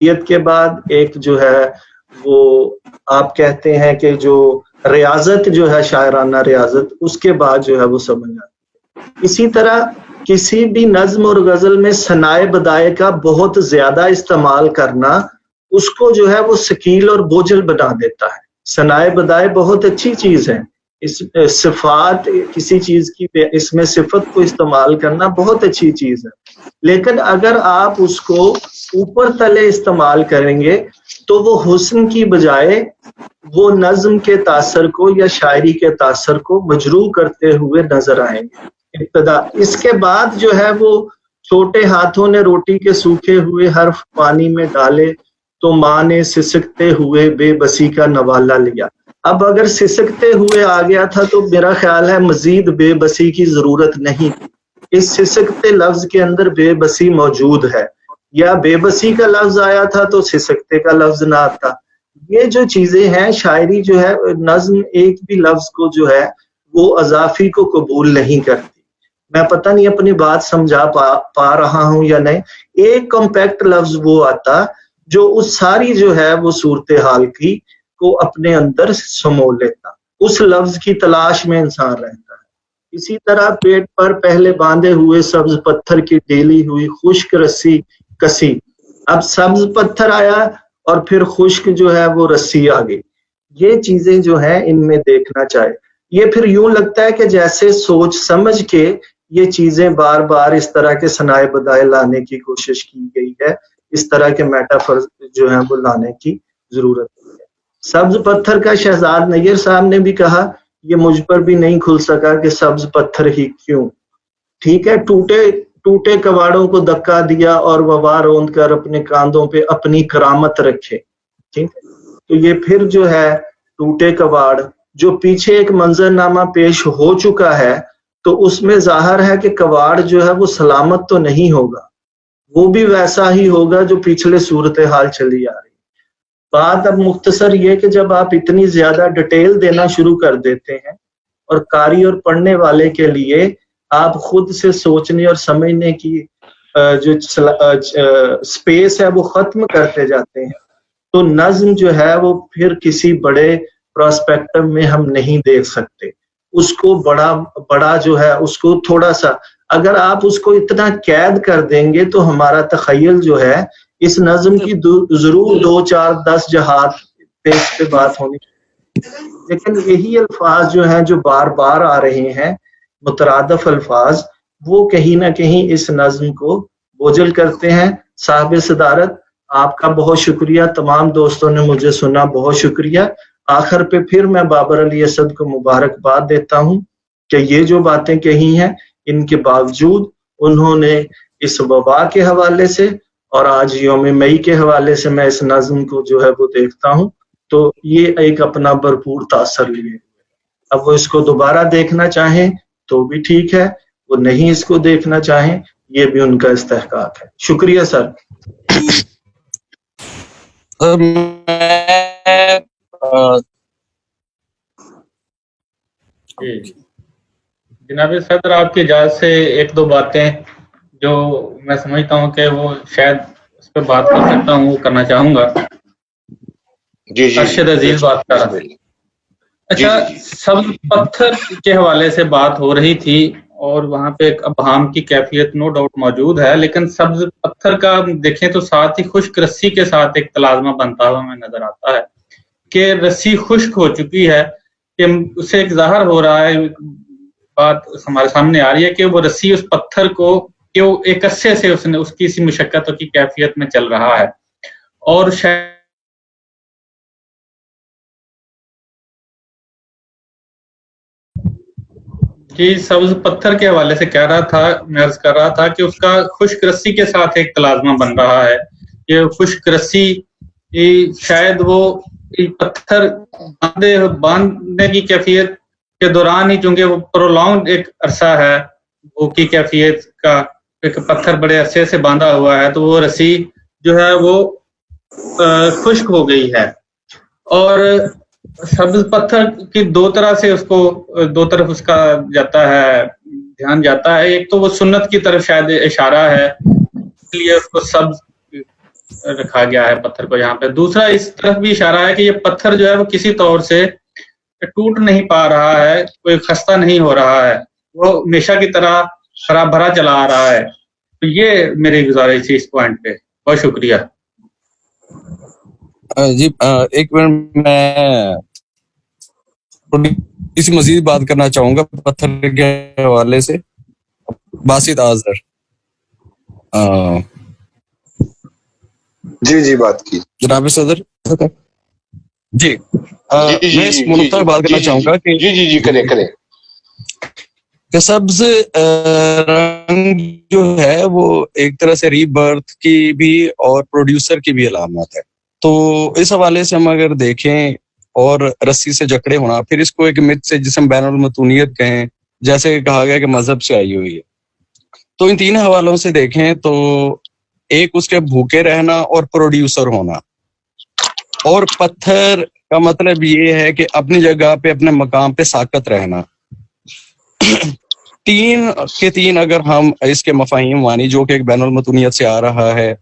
تربیت کے بعد ایک جو ہے وہ آپ کہتے ہیں کہ جو ریاضت جو ہے شاعرانہ ریاضت، اس کے بعد جو ہے وہ سمجھ آتی ہے۔ اسی طرح کسی بھی نظم اور غزل میں ثنائے بدائے کا بہت زیادہ استعمال کرنا اس کو جو ہے وہ ثقیل اور بوجھل بنا دیتا ہے۔ ثنائے بدائے بہت اچھی چیز ہے، اس صفات کسی چیز کی اس میں صفت کو استعمال کرنا بہت اچھی چیز ہے، لیکن اگر آپ اس کو اوپر تلے استعمال کریں گے تو وہ حسن کی بجائے وہ نظم کے تاثر کو یا شاعری کے تاثر کو مجروح کرتے ہوئے نظر آئیں گے۔ ابتدا اس کے بعد جو ہے وہ چھوٹے ہاتھوں نے روٹی کے سوکھے ہوئے حرف پانی میں ڈالے تو ماں نے سسکتے ہوئے بے بسی کا نوالا لیا۔ اب اگر سسکتے ہوئے آ گیا تھا تو میرا خیال ہے مزید بے بسی کی ضرورت نہیں تھی۔ اس سسکتے لفظ کے اندر بے بسی موجود ہے، یا بے بسی کا لفظ آیا تھا تو سسکتے کا لفظ نہ آتا۔ یہ جو چیزیں ہیں، شاعری جو ہے نظم ایک بھی لفظ کو جو ہے وہ اضافی کو قبول نہیں کرتی۔ میں پتہ نہیں اپنی بات سمجھا پا رہا ہوں یا نہیں۔ ایک کمپیکٹ لفظ وہ آتا جو اس ساری جو ہے وہ صورتحال کی کو اپنے اندر سمو لیتا، اس لفظ کی تلاش میں انسان رہتا ہے۔ اسی طرح پیٹ پر پہلے باندھے ہوئے سبز پتھر کی ڈیلی ہوئی خشک رسی کسی، اب سبز پتھر آیا اور پھر خشک جو ہے وہ رسی آ گئی۔ یہ چیزیں جو ہیں ان میں دیکھنا چاہے۔ یہ پھر یوں لگتا ہے کہ جیسے سوچ سمجھ کے یہ چیزیں بار بار اس طرح کے ثنائے بدائے لانے کی کوشش کی گئی ہے، اس طرح کے میٹافر جو ہیں وہ لانے کی ضرورت ہے۔ سبز پتھر کا شہزاد نیر صاحب نے بھی کہا، یہ مجھ پر بھی نہیں کھل سکا کہ سبز پتھر ہی کیوں۔ ٹھیک ہے، ٹوٹے کواڑوں کو دھکا دیا اور وبا روند کر اپنے کاندھوں پہ اپنی کرامت رکھے۔ ٹھیک ہے، تو یہ پھر جو ہے ٹوٹے کواڑ جو پیچھے ایک منظرنامہ پیش ہو چکا ہے تو اس میں ظاہر ہے کہ کواڑ جو ہے وہ سلامت تو نہیں ہوگا، وہ بھی ویسا ہی ہوگا جو پچھلے صورتحال چلی آ رہی۔ بات اب مختصر یہ کہ جب آپ اتنی زیادہ ڈیٹیل دینا شروع کر دیتے ہیں اور قاری اور پڑھنے والے کے لیے آپ خود سے سوچنے اور سمجھنے کی جو سپیس ہے وہ ختم کرتے جاتے ہیں، تو نظم جو ہے وہ پھر کسی بڑے پراسپیکٹو میں ہم نہیں دیکھ سکتے۔ اس کو بڑا جو ہے اس کو تھوڑا سا اگر آپ اس کو اتنا قید کر دیں گے تو ہمارا تخیل جو ہے اس نظم کی ضرور 2 4 10 جہات پہ اس پہ بات ہونی چاہیے، لیکن یہی الفاظ جو ہیں جو بار بار آ رہے ہیں مترادف الفاظ، وہ کہیں نہ کہیں اس نظم کو بوجھل کرتے ہیں۔ صاحب صدارت آپ کا بہت شکریہ، تمام دوستوں نے مجھے سنا، بہت شکریہ۔ آخر پہ پھر میں بابر علی اسد کو مبارکباد دیتا ہوں کہ یہ جو باتیں کہی ہیں ان کے باوجود انہوں نے اس وبا کے حوالے سے اور آج یوم مئی کے حوالے سے میں اس نظم کو جو ہے وہ دیکھتا ہوں تو یہ ایک اپنا بھرپور تاثر لیے۔ اب وہ اس کو دوبارہ دیکھنا چاہیں تو بھی ٹھیک ہے، وہ نہیں اس کو دیکھنا چاہیں یہ بھی ان کا استحقاق ہے۔ شکریہ سر۔ جناب صدر آپ کی اجازت سے ایک دو باتیں جو میں سمجھتا ہوں کہ وہ شاید اس پہ بات کر سکتا ہوں وہ کرنا چاہوں گا۔ جی ارشد عزیز بات کر رہا ہوں۔ اچھا، سبز پتھر کے حوالے سے بات ہو رہی تھی اور وہاں پہ ایک ابہام کی کیفیت نو ڈاؤٹ موجود ہے، لیکن سبز پتھر کا دیکھیں تو ساتھ ہی خشک رسی کے ساتھ ایک تلازمہ بنتا ہوا ہمیں نظر آتا ہے کہ رسی خشک ہو چکی ہے، کہ اسے ایک ظاہر ہو رہا ہے، بات ہمارے سامنے آ رہی ہے کہ وہ رسی اس پتھر کو کہ وہ ایک عرصے سے اس نے اس کی اسی مشقت کی کیفیت میں چل رہا ہے، اور شاید جی سبز پتھر کے حوالے سے کہہ رہا تھا، میں عرض کر رہا تھا کہ اس کا خشک رسی کے ساتھ ایک تلازمہ بن رہا ہے کہ خشک رسی شاید وہ پتھر باندھنے کی کیفیت کے دوران ہی، چونکہ وہ پرولونگ ایک عرصہ ہے وہ کی کیفیت کا، ایک پتھر بڑے عرصے سے باندھا ہوا ہے تو وہ رسی جو ہے وہ خشک ہو گئی ہے، اور سبز پتھر کی دو طرح سے اس کو دو طرف اس کا جاتا ہے دھیان جاتا ہے۔ ایک تو وہ سنت کی طرف شاید اشارہ ہے، اس لیے اس کو سبز रखा गया है पत्थर को यहाँ पे। दूसरा इस तरफ भी इशारा है कि ये पत्थर जो है वो किसी तौर से टूट नहीं पा रहा है, कोई खस्ता नहीं हो रहा है, वो हमेशा की तरह हरा भरा चला आ रहा है। तो ये मेरी गुजारिश थी इस पॉइंट पे। बहुत शुक्रिया जी। एक मिनट, मैं इसी मजीद बात करना चाहूंगा पत्थर के हवाले से। बासित आजर जी बात की जनाब सदर जी। मैं इस मुद्दे पर बात करना चाहूंगा कि जी करें कि सब्ज रंग जो है वो एक तरह से रीबर्थ की भी और प्रोड्यूसर की भी अलामत है। तो इस हवाले से हम अगर देखें और रस्सी से जकड़े होना, फिर इसको एक मिथ से जिसे हम बैनुल मतूनियत कहें, जैसे कहा गया कि मजहब से आई हुई है, तो इन तीन हवालों से देखें तो एक उसके भूखे रहना और प्रोड्यूसर होना, और पत्थर का मतलब ये है कि अपनी जगह पे अपने मकाम पे साकत रहना। तीन के तीन अगर हम इसके मफाहिम मानी, जो कि एक बैनुल मतूनियत से आ रहा है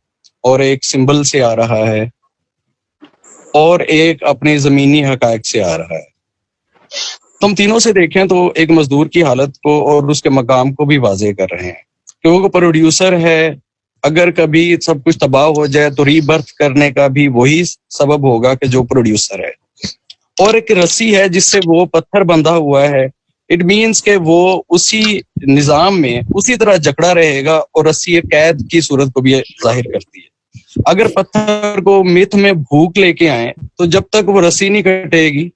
और एक सिंबल से आ रहा है और एक अपने जमीनी हकायक से आ रहा है, तो हम तीनों से देखें तो एक मजदूर की हालत को और उसके मकाम को भी वाज़ेह कर रहे हैं कि वो प्रोड्यूसर है। अगर कभी सब कुछ तबाह हो जाए तो रीबर्थ करने का भी वही सबब होगा कि जो प्रोड्यूसर है। और एक रस्सी है जिससे वो पत्थर बंधा हुआ है, इट मीन्स के वो उसी निजाम में उसी तरह जकड़ा रहेगा, और रस्सी एक कैद की सूरत को भी जाहिर करती है। अगर पत्थर को मिथ में भूख लेके आए तो जब तक वो रस्सी नहीं कटेगी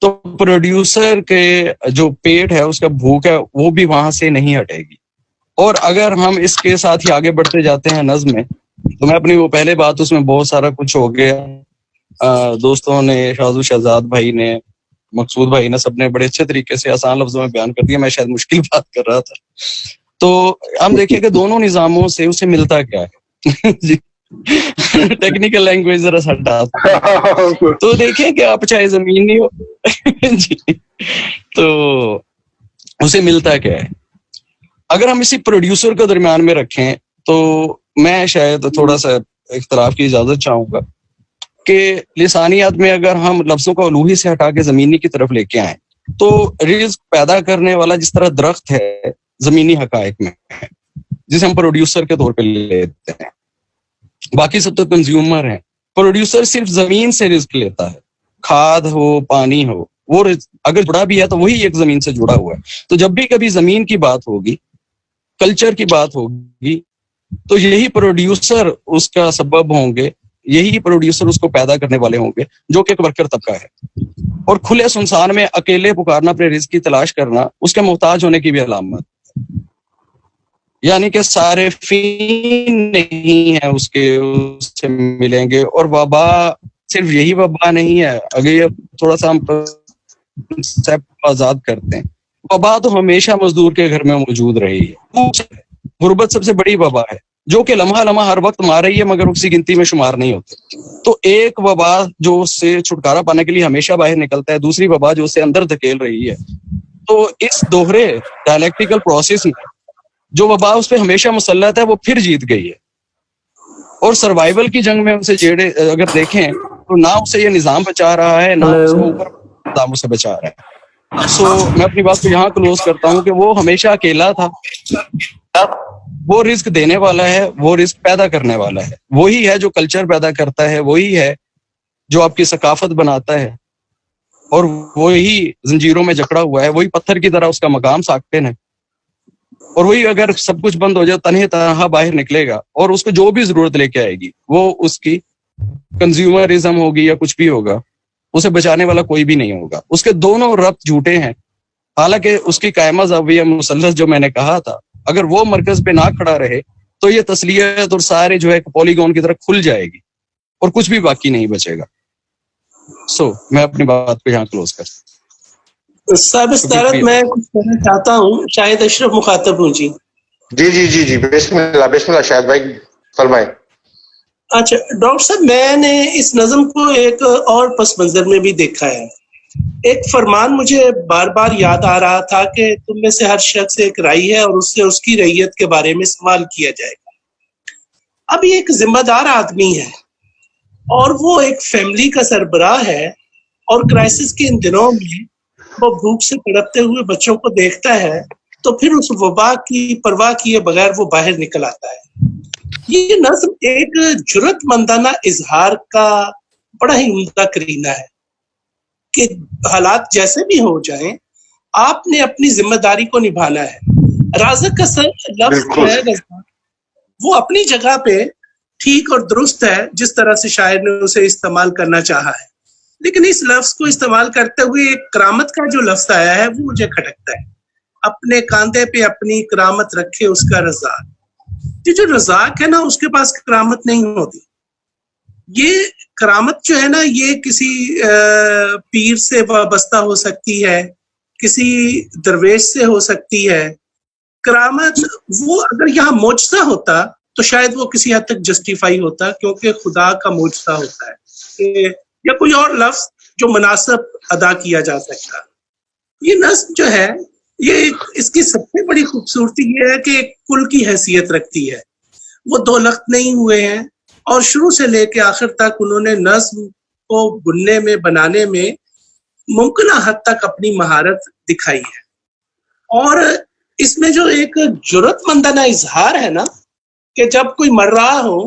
तो प्रोड्यूसर के जो पेट है, उसका भूख है, वो भी वहां से नहीं हटेगी। और अगर हम इसके साथ ही आगे बढ़ते जाते हैं नज्म में, तो मैं अपनी वो पहले बात, उसमें बहुत सारा कुछ हो गया। दोस्तों ने, शाजू शहजाद भाई ने, मकसूद भाई ने, सबने बड़े अच्छे तरीके से आसान लफ्जों में बयान कर दिया। मैं शायद मुश्किल बात कर रहा था। तो हम देखिए कि दोनों निजामों से उसे मिलता क्या है। जी, टेक्निकल लैंग्वेज जरा हटा तो देखें कि आप चाहे जमीनी हो जी, तो उसे मिलता क्या है। अगर हम इसी प्रोड्यूसर को दरमियान में रखें तो मैं शायद थोड़ा सा इख्तलाफ की इजाजत चाहूंगा कि लिसानियात में अगर हम लफ्जों को अलूही से हटा के जमीनी की तरफ लेके आए तो रिज्क पैदा करने वाला जिस तरह दरख्त है जमीनी हकायक में है, जिसे हम प्रोड्यूसर के तौर पे लेते हैं, बाकी सब तो कंज्यूमर हैं। प्रोड्यूसर सिर्फ जमीन से रिज्क लेता है, खाद हो, पानी हो, वो अगर जुड़ा भी है तो वही एक जमीन से जुड़ा हुआ है। तो जब भी कभी जमीन की बात होगी, कल्चर की बात होगी, तो यही प्रोड्यूसर उसका सबब होंगे, यही प्रोड्यूसर उसको पैदा करने वाले होंगे, जो कि एक वर्कर तबका है। और खुले सुनसान में अकेले पुकारना, अपने रिज्क की तलाश करना, उसके मोहताज होने की भी अलामत। यानी कि सारे फीन नहीं है उससे मिलेंगे। और वबा सिर्फ यही वबा नहीं है, अगर ये थोड़ा सा हम आजाद करते हैं, वबा तो हमेशा मजदूर के घर में मौजूद रही है। गुर्बत सबसे बड़ी वबा है जो कि लम्हा लम्हा हर वक्त मार रही है, मगर उसकी गिनती में शुमार नहीं होते। तो एक वबा जो उससे छुटकारा पाने के लिए हमेशा बाहर निकलता है, दूसरी वबा जो उसे अंदर धकेल रही है। तो इस दोहरे डायलेक्टिकल प्रोसेस में जो वबा उस पर हमेशा मुसल्लत है, वो फिर जीत गई है। और सर्वाइवल की जंग में उसे जेड़े अगर देखें तो ना उसे ये निजाम बचा रहा है, ना उसके ऊपर निजाम उसे बचा रहा है। सो मैं अपनी बात को यहाँ क्लोज करता हूँ कि वो हमेशा अकेला था। वो रिस्क देने वाला है, वो रिस्क पैदा करने वाला है, वही है जो कल्चर पैदा करता है, वही है जो आपकी सकाफत बनाता है, और वही जंजीरों में जकड़ा हुआ है, वही पत्थर की तरह उसका मकाम साकते है। और वही अगर सब कुछ बंद हो जाए, तन्हे तनहा बाहर निकलेगा और उसको जो भी जरूरत लेके आएगी, वो उसकी कंज्यूमरिज्म होगी या कुछ भी होगा, उसे बचाने वाला कोई भी नहीं होगा। उसके दोनों रब्त झूठे हैं। हालांकि उसकी कायमा ज़ाविया मुसल्लस जो मैंने कहा था, अगर वो मरकज पे ना खड़ा रहे तो ये तस्लियत और सारे जो है पॉलीगॉन की तरह खुल जाएगी और कुछ भी बाकी नहीं बचेगा। मैं अपनी बात को यहाँ क्लोज कर। साहब इस्तारत मैं कुछ कहना चाहता हूँ, शायद अशरफ मुखातब हूँ जी। जी बिस्मिल्लाह शायद भाई फरमाएं। अच्छा डॉक्टर साहब, मैंने इस नज़म को एक और पस मंजर में भी देखा है। एक फरमान मुझे बार बार याद आ रहा था कि तुम में से हर शख्स एक राई है और उससे उसकी रैयत के बारे में सवाल किया जाएगा। اب یہ ایک ذمہ دار آدمی ہے اور وہ ایک فیملی کا سربراہ ہے، اور کرائسس کے ان دنوں میں وہ بھوک سے تڑپتے ہوئے بچوں کو دیکھتا ہے تو پھر اس وبا کی پرواہ کیے بغیر وہ باہر نکل آتا ہے۔ یہ نظم ایک جرت مندانہ اظہار کا بڑا ہی عمدہ کرینہ ہے کہ حالات جیسے بھی ہو جائیں آپ نے اپنی ذمہ داری کو نبھانا ہے۔ رازق کا لفظ جو ہے رزاق، وہ اپنی جگہ پہ ٹھیک اور درست ہے جس طرح سے شاعر نے اسے استعمال کرنا چاہا ہے، لیکن اس لفظ کو استعمال کرتے ہوئے ایک کرامت کا جو لفظ آیا ہے وہ مجھے کھٹکتا ہے۔ اپنے کاندھے پہ اپنی کرامت رکھے اس کا رزاق، یہ جو رزاق ہے نا اس کے پاس کرامت نہیں ہوتی۔ یہ کرامت جو ہے نا یہ کسی پیر سے وابستہ ہو سکتی ہے، کسی درویش سے ہو سکتی ہے۔ کرامت وہ اگر یہاں معجزہ ہوتا تو شاید وہ کسی حد تک جسٹیفائی ہوتا، کیونکہ خدا کا معجزہ ہوتا ہے یا کوئی اور لفظ جو مناسب ادا کیا جا سکتا۔ یہ نظم جو ہے یہ اس کی سب سے بڑی خوبصورتی یہ ہے کہ ایک کل کی حیثیت رکھتی ہے۔ وہ دو لخت نہیں ہوئے ہیں اور شروع سے لے کے آخر تک انہوں نے نظم کو بننے میں بنانے میں ممکنہ حد تک اپنی مہارت دکھائی ہے۔ اور اس میں جو ایک جرت مندانہ اظہار ہے نا کہ جب کوئی مر رہا ہو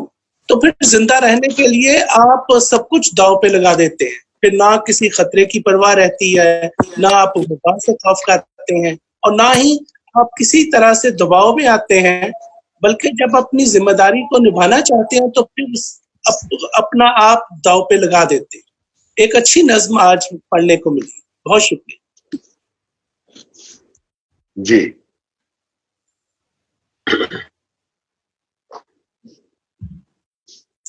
تو پھر زندہ رہنے کے لیے آپ سب کچھ داؤ پہ لگا دیتے ہیں، پھر نہ کسی خطرے کی پرواہ رہتی ہے، نہ آپ وبا سے خوف کرتے ہیں اور نہ ہی آپ کسی طرح سے دباؤ میں آتے ہیں، بلکہ جب اپنی ذمہ داری کو نبھانا چاہتے ہیں تو پھر اپنا آپ داؤ پہ لگا دیتے ہیں۔ ایک اچھی نظم آج پڑھنے کو ملی، بہت شکریہ۔ جی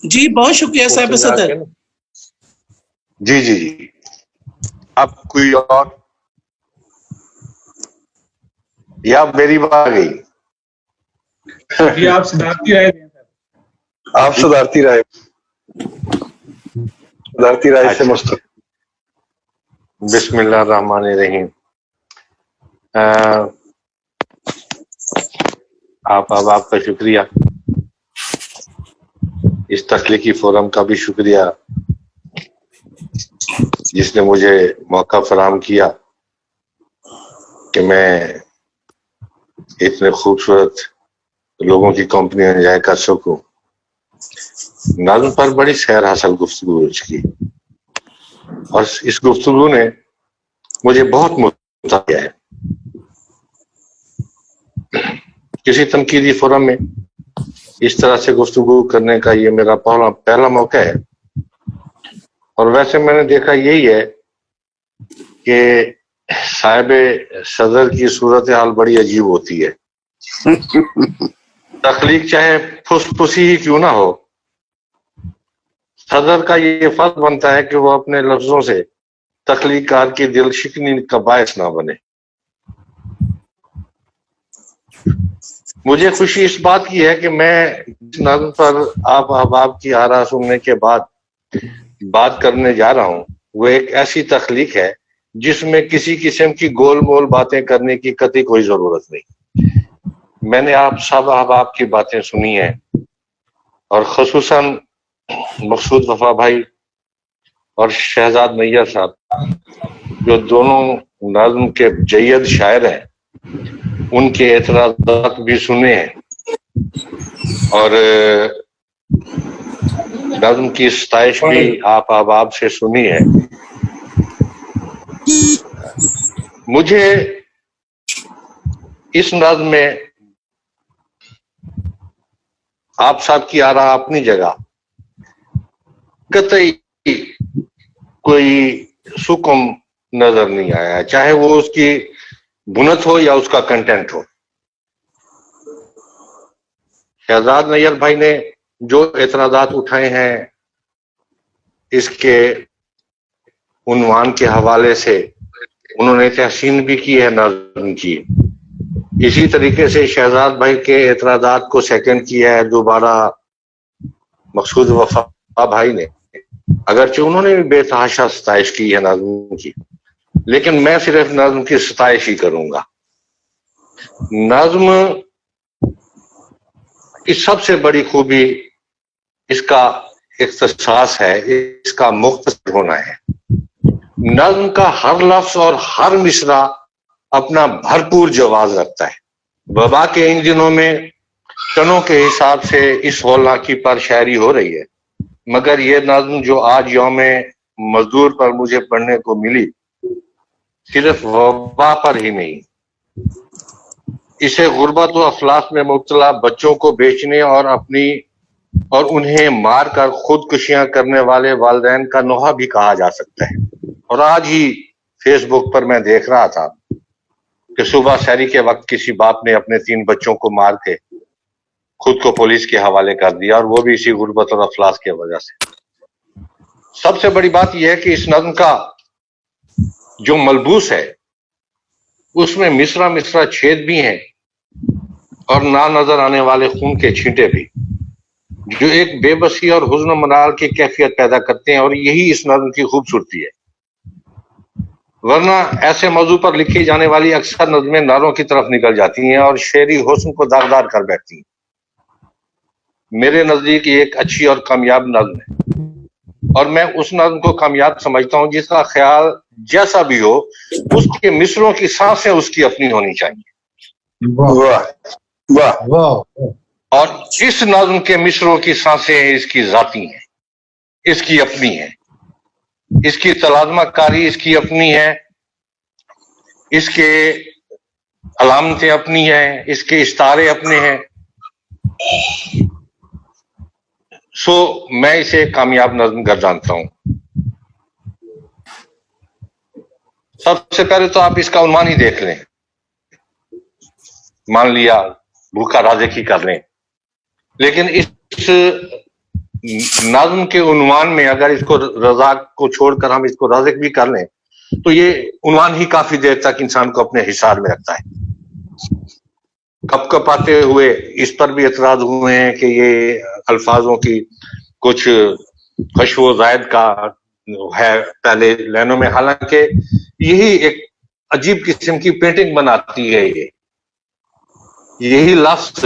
جی بہت شکریہ صاحب صدر۔ جی جی جی اب کوئی اور یا میری بات آ گئی؟ جی آپ صدارتی رائے دیں سر۔ آپ صدارتی رائے سے مستقل۔ بسم اللہ الرحمن الرحیم۔ آپ کا شکریہ، اس تخلیقی فورم کا بھی شکریہ جس نے مجھے موقع فراہم کیا کہ میں اتنے خوبصورت لوگوں کی کمپنی انجوائے کر سکوں۔ نظم پر بڑی سیر حاصل گفتگو کی اور اس گفتگو نے مجھے بہت متاثر کیا ہے۔ کسی تنقیدی فورم میں اس طرح سے گفتگو کرنے کا یہ میرا پہلا موقع ہے، اور ویسے میں نے دیکھا یہی ہے کہ صاحب صدر کی صورتحال بڑی عجیب ہوتی ہے۔ تخلیق چاہے پھس پھسی ہی کیوں نہ ہو، صدر کا یہ فرض بنتا ہے کہ وہ اپنے لفظوں سے تخلیق کار کی دل شکنی کا باعث نہ بنے۔ مجھے خوشی اس بات کی ہے کہ میں اس نظم پر آپ احباب کی آرا سننے کے بعد بات کرنے جا رہا ہوں، وہ ایک ایسی تخلیق ہے جس میں کسی قسم کی گول مول باتیں کرنے کی قطعی کوئی ضرورت نہیں۔ میں نے آپ سب احباب کی باتیں سنی ہیں، اور خصوصاً مقصود وفا بھائی اور شہزاد نیّر صاحب جو دونوں نظم کے جید شاعر ہیں، ان کے اعتراضات بھی سنے ہیں اور نظم کی ستائش بھی آپ احباب سے سنی ہے۔ مجھے اس نظم میں آپ صاحب کی آرا اپنی جگہ قطعی کوئی سکم نظر نہیں آیا، چاہے وہ اس کی بنت ہو یا اس کا کنٹینٹ ہو۔ شہزاد نیّر بھائی نے جو اعتراضات اٹھائے ہیں اس کے عنوان کے حوالے سے انہوں نے تحسین بھی کی ہے نظم کی، اسی طریقے سے شہزاد بھائی کے اعتراضات کو سیکنڈ کیا ہے دوبارہ مقصود وفا بھائی نے، اگرچہ انہوں نے بھی بے تحاشا ستائش کی ہے نظم کی، لیکن میں صرف نظم کی ستائش ہی کروں گا۔ نظم کی سب سے بڑی خوبی اس کا اختصاص ہے، اس کا مختصر ہونا ہے۔ نظم کا ہر لفظ اور ہر مصرع اپنا بھرپور جواز رکھتا ہے۔ وبا کے ان دنوں میں ٹنوں کے حساب سے اس ہولناکی پر شاعری ہو رہی ہے، مگر یہ نظم جو آج یوم مزدور پر مجھے پڑھنے کو ملی، صرف وبا پر ہی نہیں، اسے غربت و افلاس میں مبتلا بچوں کو بیچنے اور انہیں مار کر خودکشیاں کرنے والے والدین کا نوحہ بھی کہا جا سکتا ہے۔ اور آج ہی فیس بک پر میں دیکھ رہا تھا کہ صبح سحری کے وقت کسی باپ نے اپنے 3 بچوں کو مار کے خود کو پولیس کے حوالے کر دیا، اور وہ بھی اسی غربت اور افلاس کی وجہ سے۔ سب سے بڑی بات یہ ہے کہ اس نظم کا جو ملبوس ہے اس میں مصرع مصرع چھید بھی ہیں اور نہ نظر آنے والے خون کے چھینٹے بھی، جو ایک بے بسی اور حزن و ملال کی کیفیت پیدا کرتے ہیں، اور یہی اس نظم کی خوبصورتی ہے۔ ورنہ ایسے موضوع پر لکھی جانے والی اکثر نظمیں نعروں کی طرف نکل جاتی ہیں اور شعری حسن کو داغدار کر بیٹھتی ہیں۔ میرے نزدیک یہ ایک اچھی اور کامیاب نظم ہے، اور میں اس نظم کو کامیاب سمجھتا ہوں جس کا خیال جیسا بھی ہو اس کے مصروں کی سانسیں اس کی اپنی ہونی چاہیے۔ واہ واہ، اور اس نظم کے مصروں کی سانسیں اس کی ذاتی ہیں، اس کی اپنی ہیں، اس کی تلازمہ کاری اس کی اپنی ہے، اس کے علامتیں اپنی ہیں، اس کے استعارے اپنے ہیں۔ سو میں اسے کامیاب نظم گردانتا ہوں۔ سب سے پہلے تو آپ اس کا عنوان ہی دیکھ لیں، مان لیا بھوکا رازق ہی کر لیں، لیکن اس نظم کے عنوان میں اگر اس کو رزاق کو چھوڑ کر ہم اس کو رازق بھی کر لیں تو یہ عنوان ہی کافی دیر تک انسان کو اپنے حصار میں رکھتا ہے۔ کپ کپاتے ہوئے اس پر بھی اعتراض ہوئے ہیں کہ یہ الفاظوں کی کچھ خشو و زائد کا ہے پہلے لائنوں میں، حالانکہ یہی ایک عجیب قسم کی پینٹنگ بناتی ہے۔ یہی لفظ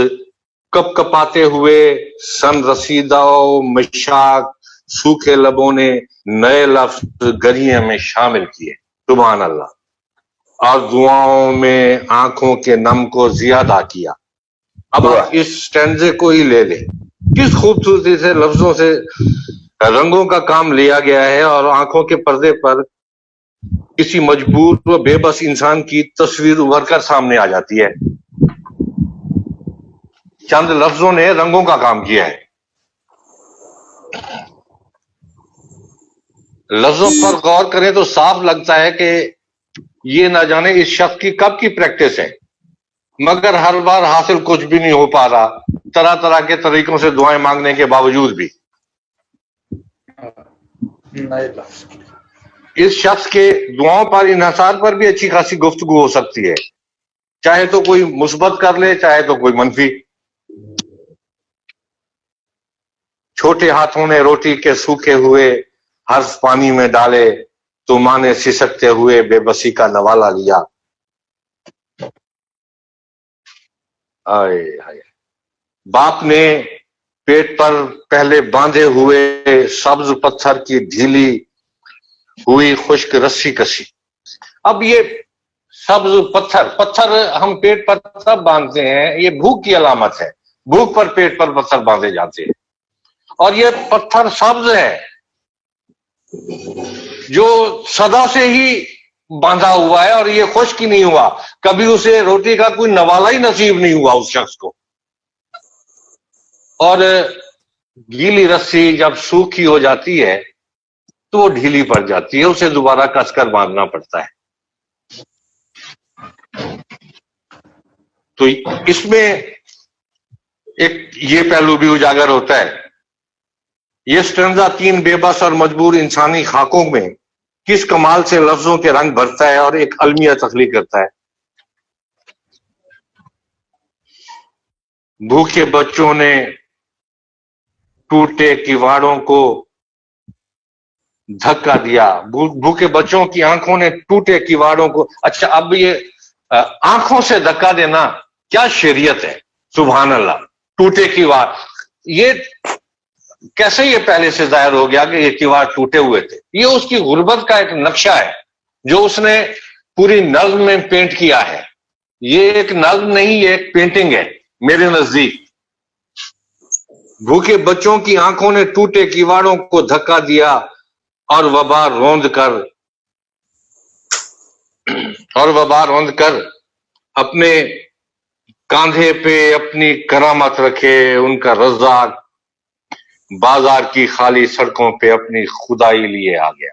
کپ کپاتے ہوئے سن رسیدہ و مشاک سوکھے لبوں نے نئے لفظ گریے میں شامل کیے، سبحان اللہ، اور دعاؤں میں آنکھوں کے نم کو زیادہ کیا۔ اب آپ اس سٹینزے کو ہی لے لیں، کس خوبصورتی سے لفظوں سے رنگوں کا کام لیا گیا ہے، اور آنکھوں کے پردے پر کسی مجبور و بے بس انسان کی تصویر ابھر کر سامنے آ جاتی ہے۔ چند لفظوں نے رنگوں کا کام کیا ہے۔ لفظوں پر غور کریں تو صاف لگتا ہے کہ یہ نہ جانے اس شخص کی کب کی پریکٹس ہے، مگر ہر بار حاصل کچھ بھی نہیں ہو پا رہا، طرح طرح کے طریقوں سے دعائیں مانگنے کے باوجود بھی۔ اس شخص کے دعاؤں پر انحصار پر بھی اچھی خاصی گفتگو ہو سکتی ہے، چاہے تو کوئی مثبت کر لے چاہے تو کوئی منفی۔ چھوٹے ہاتھوں نے روٹی کے سوکھے ہوئے حرف پانی میں ڈالے، تو ماں نے سسکتے ہوئے بے بسی کا نوالا لیا۔ باپ نے پیٹ پر پہلے باندھے ہوئے سبز پتھر کی ڈھیلی ہوئی خشک رسی کسی۔ اب یہ سبز پتھر ہم پیٹ پر تب باندھتے ہیں، یہ بھوک کی علامت ہے، بھوک پر پیٹ پر پتھر باندھے جاتے ہیں، اور یہ پتھر سبز ہے جو صدا سے ہی باندھا ہوا ہے، اور یہ خشک ہی نہیں ہوا، کبھی اسے روٹی کا کوئی نوالا ہی نصیب نہیں ہوا اس شخص کو۔ اور گیلی رسی جب سوکھی ہو جاتی ہے تو وہ ڈھیلی پڑ جاتی ہے، اسے دوبارہ کس کر باندھنا پڑتا ہے۔ تو اس میں ایک یہ پہلو بھی اجاگر ہوتا ہے۔ یہ سٹنزا 3 بے بس اور مجبور انسانی خاکوں میں کس کمال سے لفظوں کے رنگ بھرتا ہے اور ایک المیہ تخلیق کرتا ہے۔ بھوکے بچوں نے ٹوٹے کیواڑوں کو دھکا دیا، بھوکے بچوں کی آنکھوں نے ٹوٹے کیواڑوں کو۔ اچھا، اب یہ آنکھوں سے دھکا دینا کیا شریعت ہے، سبحان اللہ، ٹوٹے کیواڑ، یہ कैसे ये पहले से जाहिर हो गया कि ये किवाड़ टूटे हुए थे? ये उसकी गुर्बत का एक नक्शा है जो उसने पूरी नज्म में पेंट किया है। ये एक नज्म नहीं, ये एक पेंटिंग है मेरे नजदीक। भूखे बच्चों की आंखों ने टूटे किवाड़ों को धक्का दिया और वबा रौंद कर अपने कांधे पे अपनी करामत रखे उनका रज़ाक बाजार की खाली सड़कों पे अपनी खुदाई लिए आ गया।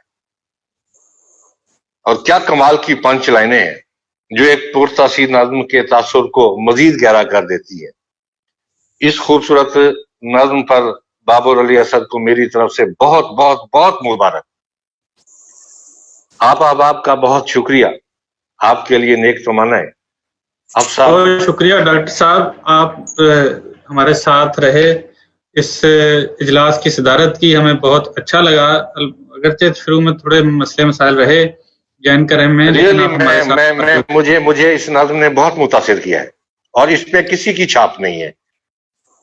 और क्या कमाल की पंच लाइनें हैं जो एक पुरतासीर नज्म के तासुर को मजीद गहरा कर देती है। इस खूबसूरत नज्म पर बाबर अली असद को मेरी तरफ से बहुत बहुत बहुत मुबारक। आप अहबाब का बहुत शुक्रिया, आपके लिए नेक तमन्नाएं। अब साहब बहुत शुक्रिया डॉक्टर साहब, आप हमारे साथ रहे, इस इजलास की सदारत की, हमें बहुत अच्छा लगा। अगरचे शुरू में थोड़े मसले मसाइल रहे ज्वाइन करें में, रियली मुझे इस नज्म ने बहुत मुतासिर किया है और इसमें किसी की छाप नहीं है।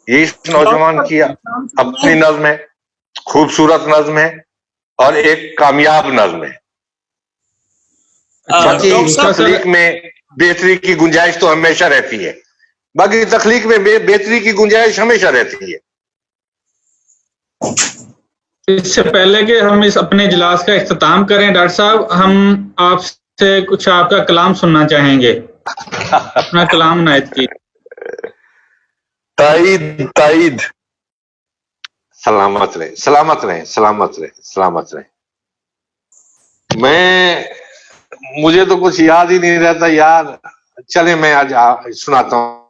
ये इस नौजवान की अपनी नज्म है, खूबसूरत नज्म है और एक कामयाब नज्म है। बाकी तख्लीक में बेहतरी की गुंजाइश तो हमेशा रहती है, बाकी तख्लीक में बेहतरी की गुंजाइश हमेशा रहती है। इससे पहले कि हम इस अपने इजलास का इख्तिताम करें डॉक्टर साहब, हम आपसे कुछ आपका कलाम सुनना चाहेंगे। अपना कलाम नायत की। ताईद सलामत रहे, सलामत रहे, सलामत रहे, सलामत रहे। मुझे तो कुछ याद ही नहीं रहता यार। चले मैं आज सुनाता हूँ।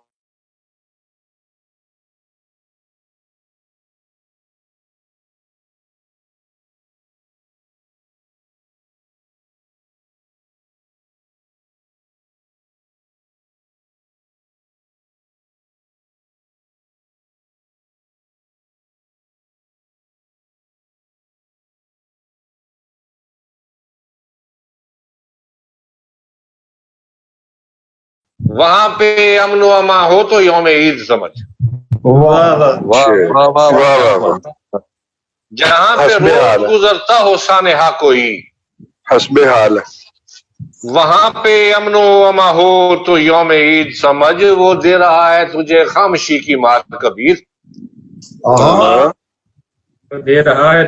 वहां पे अमन व अमा हो तो यौम ईद समझ। वाह वाह वाह वाह वाह। जहां पे रोज गुजरता हो सानेहा कोई, हस्बे हाल। वहां पे अमन व अमा हो तो यौम ईद समझ। वो दे रहा है तुझे खामोशी की मार कबीर। दे रहा है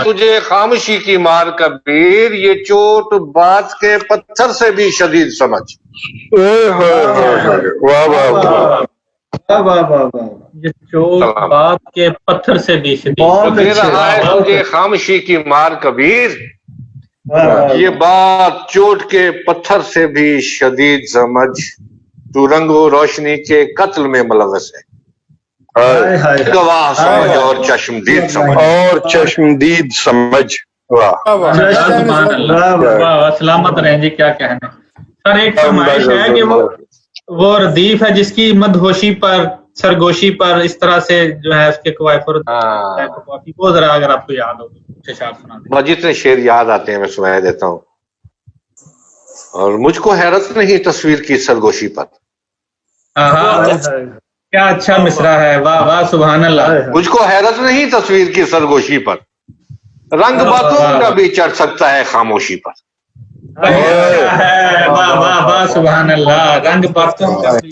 तुझे खामोशी की मार कबीर। ये चोट बात के पत्थर से भी शदीद समझ। वाह वाह वाह। ये चोट बात के पत्थर से भी शदीद। दे रहा है तुझे खामोशी की मार कबीर। ये बात चोट के पत्थर से भी शदीद समझ। तू रंगो रोशनी के कत्ल में मुलव्वस है। गवाह समझ और चश्मदीद समझ। वाह, सलामत रहें जी, क्या कहने। सर एक फरमाइश है कि वो रदीफ है जिसकी मदहोशी पर, सरगोशी पर इस तरह से जो है उसके वो जरा अगर आपको याद हो तो शेर सुना दें। जितने शेर याद आते हैं मैं सुना देता हूँ। और मुझको हैरत नहीं तस्वीर की सरगोशी पर। क्या अच्छा मिसरा है, वाह वाह सुभान अल्लाह। मुझको हैरत नहीं तस्वीर की सरगोशी पर, रंग बातों का भी चढ़ सकता है खामोशी पर। वाह वाह वाह सुभान अल्लाह। रंग बातों का भी।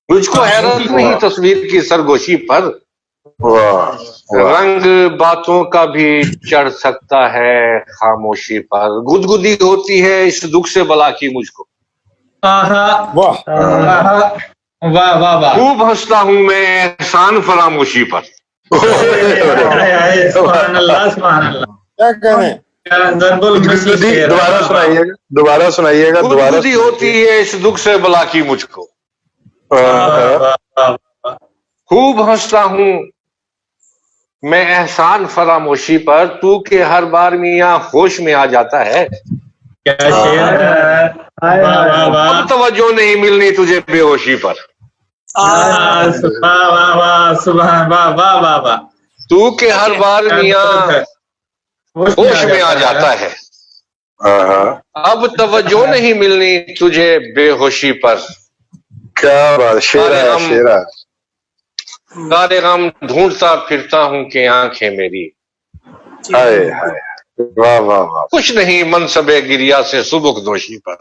मुझको हैरत नहीं तस्वीर की सरगोशी पर, रंग बातों का भी चढ़ सकता है खामोशी पर। गुदगुदी होती है इस दुख से भला की मुझको। वाह वाह वाह। खूब हंसता हूं मैं एहसान फरामोशी पर। सुभान अल्लाह सुभान अल्लाह। क्या कहने। दोबारा सुनाइएगा। गुदगुदी होती है इस दुख से भला की मुझको। खूब हंसता हूं मैं एहसान फरामोशी पर। तू के हर बार मियां होश में आ जाता है। क्या शेर है। अब तवज्जो नहीं मिलनी तुझे बेहोशी पर। तू के हर बार मियां होश में आ जाता है। अब तवज्जो नहीं मिलनी तुझे बेहोशी पर। क्या बात। शेरा गारे गम ढूंढता फिरता हूँ कि आंखें मेरी, हाय हाय, वाह वाह वाह, कुछ नहीं मनसबे गिरिया से सुबुक दोषी पर।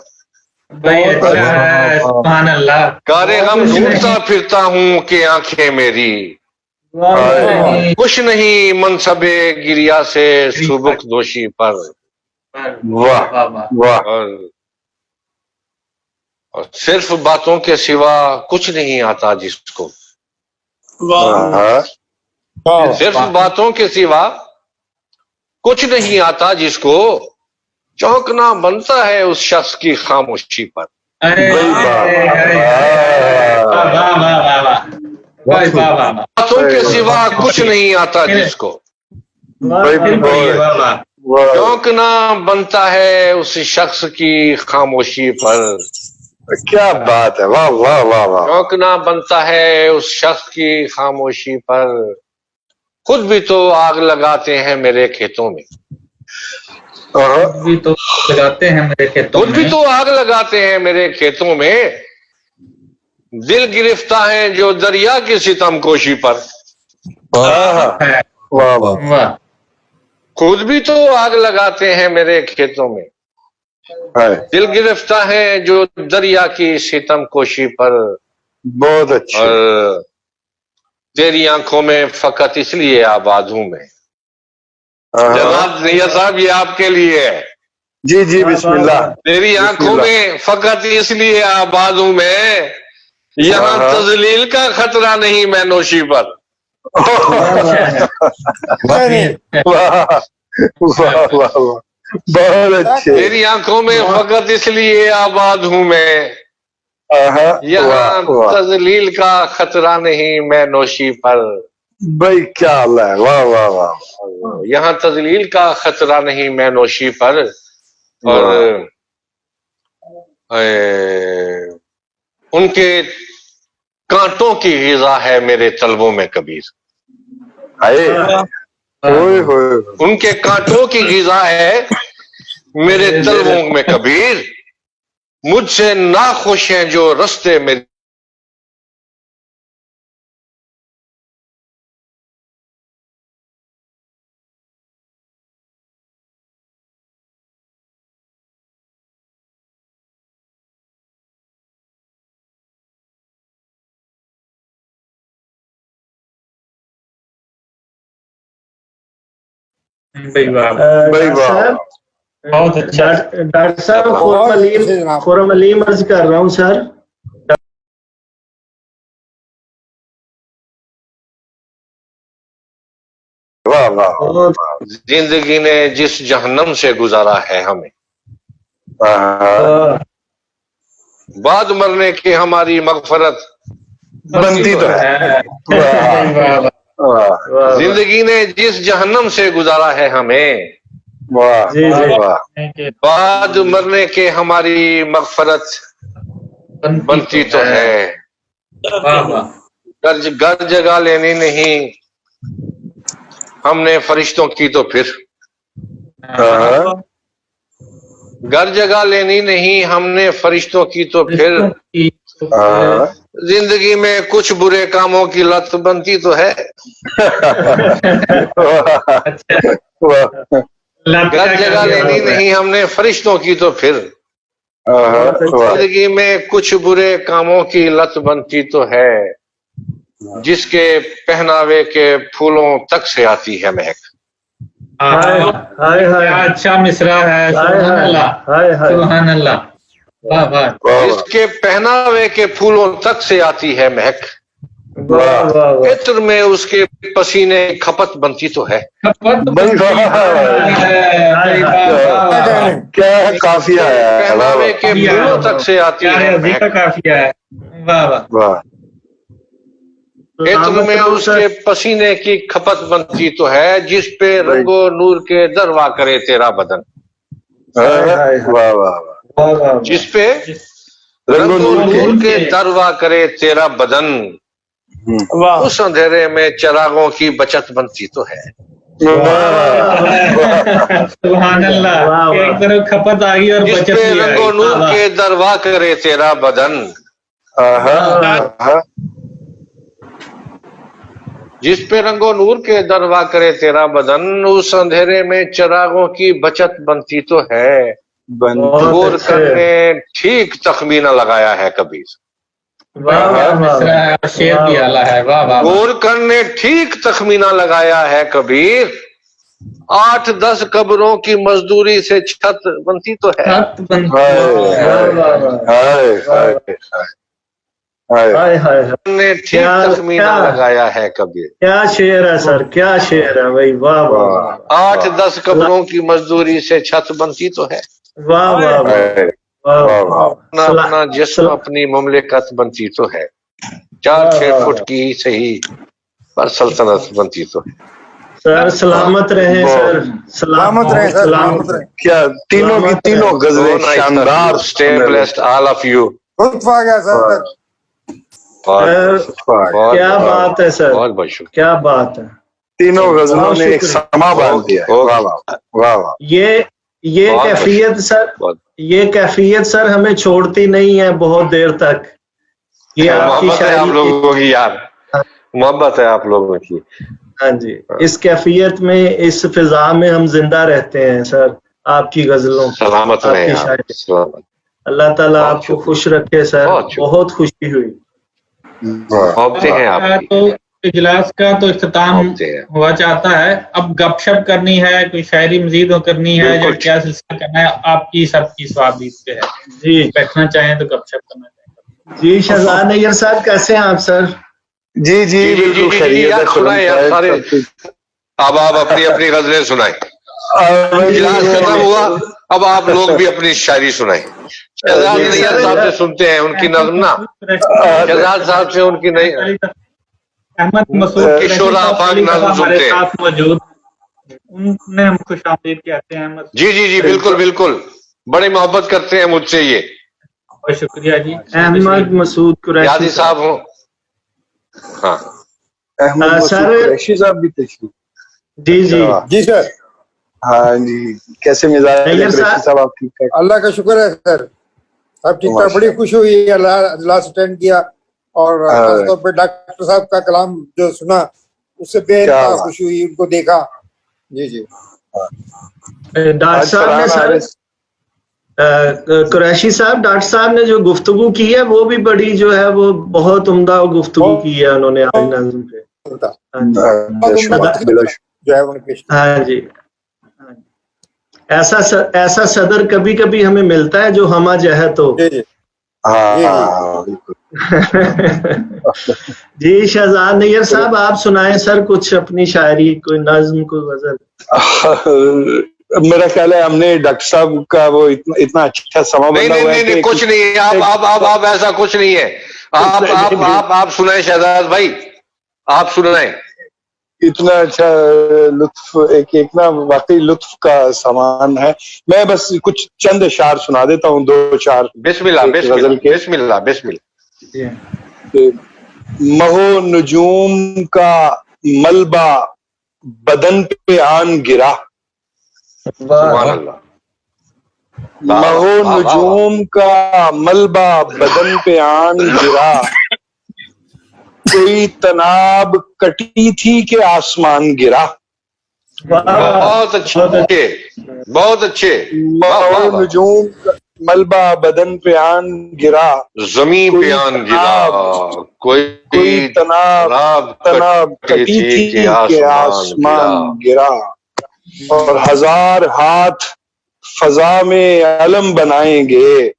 भाई अच्छा है, सुभान अल्लाह। गारे गम ढूंढता फिरता हूँ कि आंखें मेरी, हाय, कुछ नहीं मनसबे गिरिया से सुबुक दोषी पर। वाह वाह, और सिर्फ बातों के सिवा कुछ नहीं आता जिसको, हाँ, सिर्फ बातों के सिवा कुछ नहीं आता जिसको, चौंकना बनता है उस शख्स की खामोशी पर। अरे बातों के सिवा कुछ नहीं आता जिसको, चौंकना बनता है उस शख्स की खामोशी पर। क्या बात है, वाह वाह वाह वाह, चौंकना बनता है उस शख्स की खामोशी पर। खुद भी तो आग लगाते हैं मेरे खेतों में, भी तो लगाते हैं मेरे खेतों खुद भी में, तो आग लगाते हैं मेरे खेतों में। दिल गिरफ्ता है जो दरिया की सितमकोशी पर। है। वाह वाह, वाह खुद भी तो आग लगाते हैं मेरे खेतों में, हाय, दिल गिरफ्ता है जो दरिया की सितमकोशी पर। बहुत अच्छे, और तेरी आंखों में फकत इसलिए आबाद हूं मैं। जनाब नैयर साहब, ये आपके लिए है। जी जी, बिस्मिल्लाह। तेरी आंखों में फकत इसलिए आबाद हूं मैं, यहाँ तजलील का खतरा नहीं मैं नोशी पर। वाह वाह वाह, बहुत अच्छे, तेरी आंखों में फकत इसलिए आबाद हूं मैं, यहाँ तजलील का खतरा नहीं मैं नोशी पर। भाई क्या अल्लाह है, वाह वाह वाह, यहाँ तजलील का खतरा नहीं मैं नोशी पर। और उनके कांटों की ग़िज़ा है मेरे तलबों में कबीर। उनके कांटों की ग़िज़ा है मेरे तलबों में कबीर। मुझसे नाखुश हैं जो रस्ते में बहुत अच्छा। डॉक्टर साहब खुरम अलीम अर्ज कर रहा हूँ सर। वाह वाह, जिंदगी ने जिस जहन्नम से गुजारा है हमें, बाद मरने की हमारी मगफरत बनती तो है। जिंदगी ने जिस जहन्नम से गुजारा है हमें, बाद मरने के हमारी मगफरत बनती तो है। घर जगह लेनी नहीं हमने फरिश्तों की तो फिर, घर जगह लेनी नहीं हमने फरिश्तों की तो फिर। जिंदगी में कुछ बुरे कामों की लत बनती तो है। घर जगह लेनी नहीं हमने फरिश्तों की तो फिर। जिंदगी में कुछ बुरे कामों की लत बनती तो है, जिसके पहनावे के फूलों तक से आती है महक। अच्छा मिसरा है, सुभान अल्लाह सुभान अल्लाह, वाह वाह। जिसके पहनावे के फूलों तक से आती है महक, इत्र में उसके पसीने खपत बनती तो है। क्या काफिया है, पहनावे के फूलों तक से आती है महक, काफिया है, वाह वाह। इत्र में उसके पसीने की खपत बनती तो है, जिस पे रंगो नूर के दरवा करे तेरा बदन। वाह वाह, जिस पे रंगो नूर के दरवा करे तेरा बदन, उस अंधेरे में चिरागों की बचत बनती तो है। सुभान अल्लाह, एक तरफ खपत आ गई और जिस बचत पे भी आ रंगो गई। नूर के दरवा करे तेरा बदन, जिस पे रंगो नूर के दरवा करे तेरा बदन, उस अंधेरे में चिरागों की बचत बनती तो है। गौर करने ठीक तखमीना लगाया है कबीर। वाह वाह वाह, शेर भी आला है, वाह वाह। गौर करने ठीक तखमीना लगाया है कबीर, 8-10 कब्रों की मजदूरी से छत बनती तो है। हाय हाय, ने ठीक तखमीना लगाया है कबीर। क्या शेर है सर, क्या शेर है भाई, वाह वाह। 8-10 कब्रों की मजदूरी से छत बनती तो है। वाह वाह वाह। अपना जिस्म अपनी मुमलिकत बनती तो है, 4-6 फुट की सही पर सल्तनत बनती तो है। सर सलामत रहे सर, सलामत रहे सर, सलामत रहे। क्या तीनों की तीनों गजलें शानदार। Stay blessed all of you. लुत्फ आ गया सर। क्या बात है सर, बहुत बहुत शुक्रिया। क्या बात है। तीनों गजलों ने एक समा बांध दिया। वाह वाह वाह वाह। ये कैफियत सर, ये कैफियत सर हमें छोड़ती नहीं है बहुत देर तक। ये आपकी शायरी, आप लोगों की यार मोहब्बत है आप लोगों की। हाँ जी, इस कैफियत में, इस फिजा में हम जिंदा रहते हैं सर, आपकी गजलों, सलामत रहे आपकी शायरी। अल्लाह ताला आपको खुश रखे सर, बहुत खुशी हुई। हैं आप तो इजलास का तो इख्तिताम हुआ चाहता है, अब गपशप करनी है, कोई शायरी मजीद करनी है या क्या सिलसिला करना है, आपकी सबकी स्वाबीत पे है जी। बैठना चाहें तो गपशप करना चाहें जी। शहजाद नैयर साहब कैसे हैं आप सर? जी जी बिल्कुल खैरियत। सुनाए यार सारे, अब आप अपनी अपनी गजलें सुनाए। इजलास खत्म हुआ, अब आप लोग भी अपनी शायरी सुनाए। शहजाद नैयर साहब से सुनते हैं उनकी नज़्म ना, शहजाद साहब से उनकी नई अहमद मसूद किशोर आफाक नज़्म सुनते हैं मौजूद, उन्हें हम खुशामदीद कहते हैं। जी जी जी बिल्कुल बिल्कुल, बड़ी मोहब्बत करते हैं मुझसे ये। बहुत शुक्रिया जी। अहमद मसूद कुरैशी साहब हो। हाँ अहमद मसूद कुरैशी साहब भी तशरीफ। जी जी जी सर। हाँ जी, कैसे मिजाज है कुरैशी साहब आप? ठीक ठाक? अल्लाह का शुक्र है सर, सब ठीक ठाक। बड़ी खुश हुई अल्लाह अटेंड किया, और खासतौर पे डॉक्टर साहब का कलाम जो सुना उससे बेहद खुशी हुई, उनको देखा। जी जी डॉक्टर साहब ने सर, कुरैशी साहब, डॉक्टर साहब ने जो गुफ्तगू की है वो भी बड़ी जो है वो बहुत उम्दा गुफ्तगू की है उन्होंने आज नज़्म पे। हाँ जी, ऐसा सदर कभी कभी हमें मिलता है जो हमा जहे तो। जी शहजाद नैयर साहब आप सुनाएं सर कुछ अपनी शायरी, कोई नज्म, कोई गजल। मेरा ख्याल है हमने डॉक्टर साहब का वो इतना अच्छा समा बना हुआ है। नहीं, कुछ नहीं है। आप ऐसा कुछ नहीं है। आप सुनाए शहजाद भाई, आप सुनाए। इतना अच्छा लुत्फ, एक ना वाकई लुत्फ का सामान है। मैं बस कुछ चंद अशार सुना देता हूँ, 2-4 बिस्मिल्लाह बिस्मिल्लाह बिस्मिल्लाह। महो नजूम का मलबा बदन पे आन गिरा, महो नजूम का मलबा बदन पे आन गिरा, कोई तनाब कटी थी कि आसमान गिरा। बहुत अच्छे, बहुत अच्छे। महो नजूम मलबा बदन पे आन गिरा, जमीन पे आन गिरा, कोई तनाब कटी थी कि आसमान गिरा, और 1000 हाथ फजा में अलम बनाएंगे,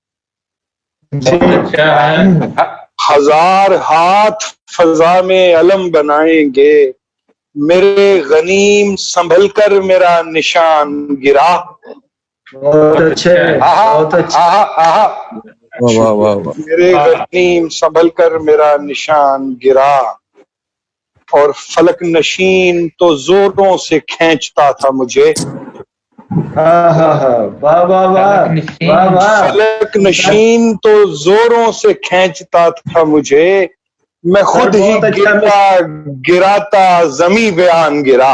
1000 हाथ फजा में अलम बनाएंगे, मेरे गनीम संभल कर मेरा निशान गिरा। बहुत अच्छे, बहुत अच्छे। वाह वाह वाह। मेरे गनीम संभल कर मेरा निशान गिरा, और फलक नशीन तो जोरों से खींचता था मुझे। वाह वाह वाह। फलक नशीन तो जोरों से खींचता था मुझे, मैं खुद ही गिराता जमी बयान गिरा।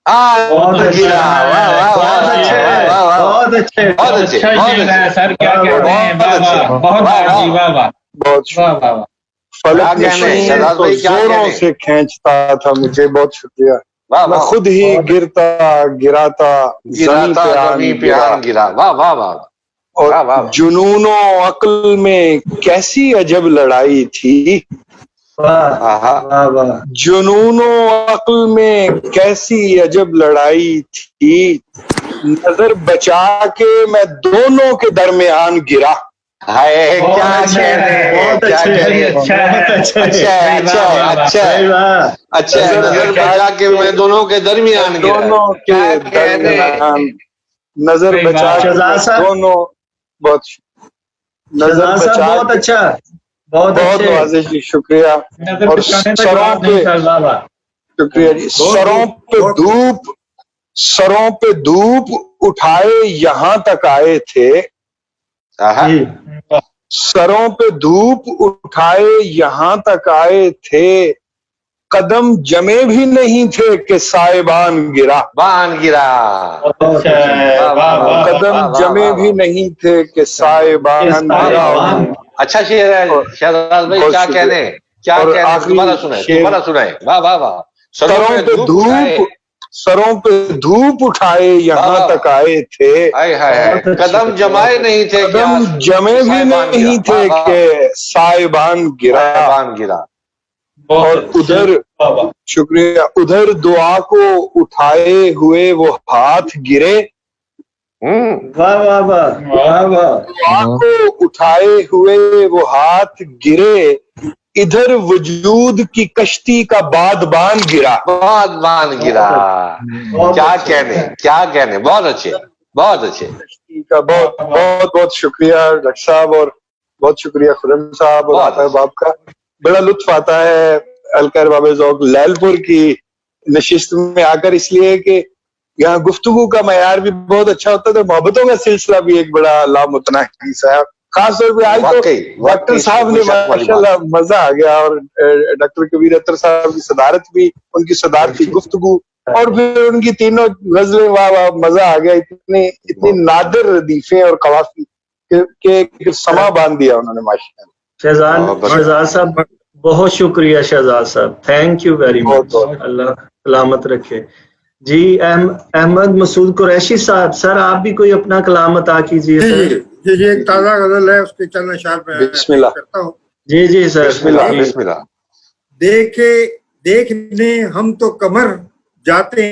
बहुत अच्छे सर, क्या कहते हैं, बहुत فلک نشین تو زوروں سے کھینچتا تھا مجھے. بہت شکریہ. میں خود ہی گراتا زمین پہ آن گرا. واہ واہ واہ. اور جنون و عقل میں کیسی عجب لڑائی تھی. جنون و عقل میں کیسی عجب لڑائی تھی. نظر بچا کے میں دونوں کے درمیان گرا. کیا اچھا نظر بچا کے میں دونوں کے درمیان گرا. دونوں کے درمیان نظر بچا کے دونوں. بہت نظر بچا. بہت اچھا. بہت واضح جی. شکریہ. اور سروں پہ شکریہ جی. سروں پہ دھوپ اٹھائے یہاں تک آئے تھے. سروں پہ دھوپ اٹھائے یہاں تک آئے تھے. قدم جمے بھی نہیں تھے کہ سائبان گرا. قدم جمے بھی نہیں تھے کہ سائبان گرا. اچھا شعر ہے شہزاد بھائی. کیا کہنے دوبارہ سنائیں. واہ واہ واہ. سروں پہ دھوپ اٹھائے یہاں تک آئے تھے. قدم جمائے نہیں تھے. قدم جمے بھی نہیں تھے کہ سائبان گرا. اور ادھر شکریہ. ادھر دعا کو اٹھائے ہوئے وہ ہاتھ گرے. دعا کو اٹھائے ہوئے وہ ہاتھ گرے. ادھر وجود کی کشتی کا بادبان گرا. کیا کہنے. بہت اچھے بہت اچھے. کشتی کا بہت بہت بہت شکریہ ڈاکٹر صاحب. اور بہت شکریہ خرم صاحب اور آتا باپ کا. بڑا لطف آتا ہے حلقہ ارباب ذوق لیل پور کی نشست میں آ کر, اس لیے کہ یہاں گفتگو کا معیار بھی بہت اچھا ہوتا ہے. محبتوں کا سلسلہ بھی ایک بڑا لامتناہی سا ہے. خاص طور پہ آج تو ڈاکٹر صاحب نے ماشاءاللہ مزہ آ گیا. اور ڈاکٹر کبیر اتر صاحب کی صدارت بھی, ان کی صدارتی گفتگو, اور پھر ان کی تینوں غزلیں. واہ واہ مزہ آ گیا. اتنی نادر ردیفیں اور قوافی کہ سما باندھ دیا انہوں نے ماشاءاللہ. شہزاد صاحب بہت شکریہ. شہزاد صاحب تھینک یو ویری مچ. اللہ سلامت رکھے. جی احمد مسعود قریشی صاحب, سر آپ بھی کوئی اپنا کلام عطا کیجیے. جی ایک تازہ غزل ہے, اس کے چند اشعار پہ بسم اللہ کرتا ہوں. جی سر. بسم اللہ. دیکھنے ہم تو کمر جاتے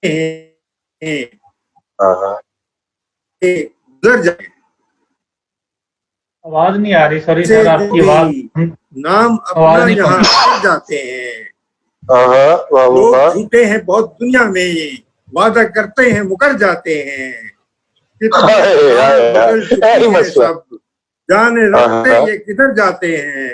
ہیں, گزر جاتے ہیں. آواز نہیں آ رہی. سوری سر آپ کی آواز. نام اپنا یہاں کر جاتے ہیں. لوگ جھوٹے ہیں بہت دنیا میں, وعدہ کرتے ہیں مکر جاتے ہیں. سب جانے رکھتے یہ کدھر جاتے ہیں.